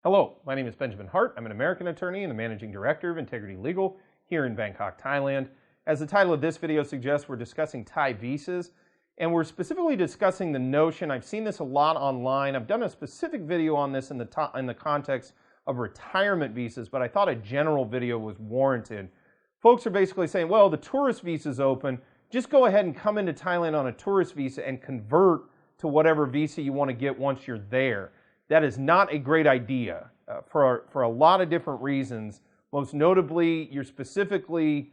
Hello, my name is Benjamin Hart. I'm an American attorney and the Managing Director of Integrity Legal here in Bangkok, Thailand. As the title of this video suggests, we're discussing Thai visas, and we're specifically discussing the notion, I've seen this a lot online, I've done a specific video on this in the context of retirement visas, but I thought a general video was warranted. Folks are basically saying, well, the tourist visa is open, just go ahead and come into Thailand on a tourist visa and convert to whatever visa you want to get once you're there. That is not a great idea for a lot of different reasons. Most notably, you're specifically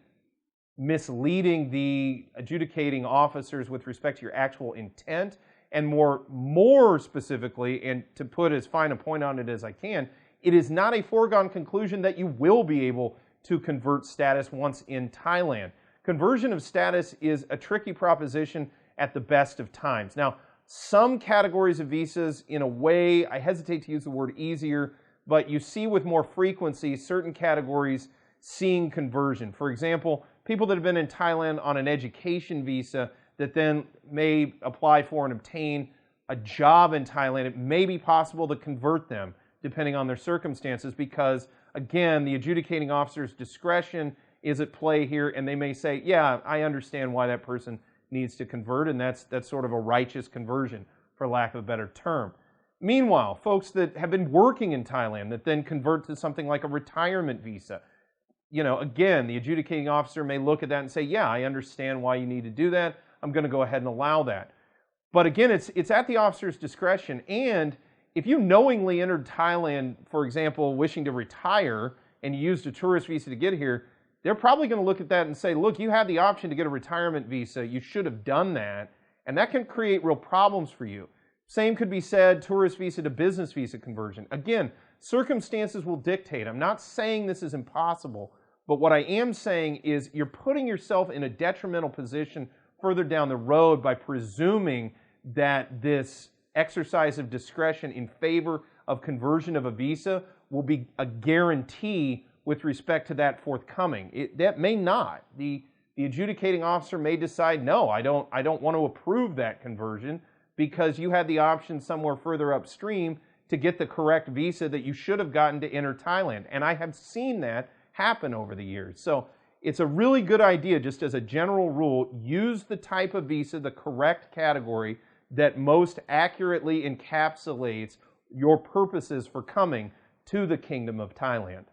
misleading the adjudicating officers with respect to your actual intent, and more specifically, and to put as fine a point on it as I can, it is not a foregone conclusion that you will be able to convert status once in Thailand. Conversion of status is a tricky proposition at the best of times. Now, some categories of visas, in a way, I hesitate to use the word easier, but you see with more frequency certain categories seeing conversion. For example, people that have been in Thailand on an education visa that then may apply for and obtain a job in Thailand, it may be possible to convert them depending on their circumstances because, again, the adjudicating officer's discretion is at play here, and they may say, yeah, I understand why that person needs to convert, and that's sort of a righteous conversion, for lack of a better term. Meanwhile, folks that have been working in Thailand that then convert to something like a retirement visa, again, the adjudicating officer may look at that and say, yeah, I understand why you need to do that. I'm going to go ahead and allow that. But again, it's at the officer's discretion, and if you knowingly entered Thailand, for example, wishing to retire, and you used a tourist visa to get here, they're probably going to look at that and say, look, you had the option to get a retirement visa. You should have done that. And that can create real problems for you. Same could be said, tourist visa to business visa conversion. Again, circumstances will dictate. I'm not saying this is impossible, but what I am saying is you're putting yourself in a detrimental position further down the road by presuming that this exercise of discretion in favor of conversion of a visa will be a guarantee with respect to that forthcoming. That may not. The adjudicating officer may decide, no, I don't want to approve that conversion because you had the option somewhere further upstream to get the correct visa that you should have gotten to enter Thailand. And I have seen that happen over the years. So it's a really good idea, just as a general rule, use the type of visa, the correct category that most accurately encapsulates your purposes for coming to the Kingdom of Thailand.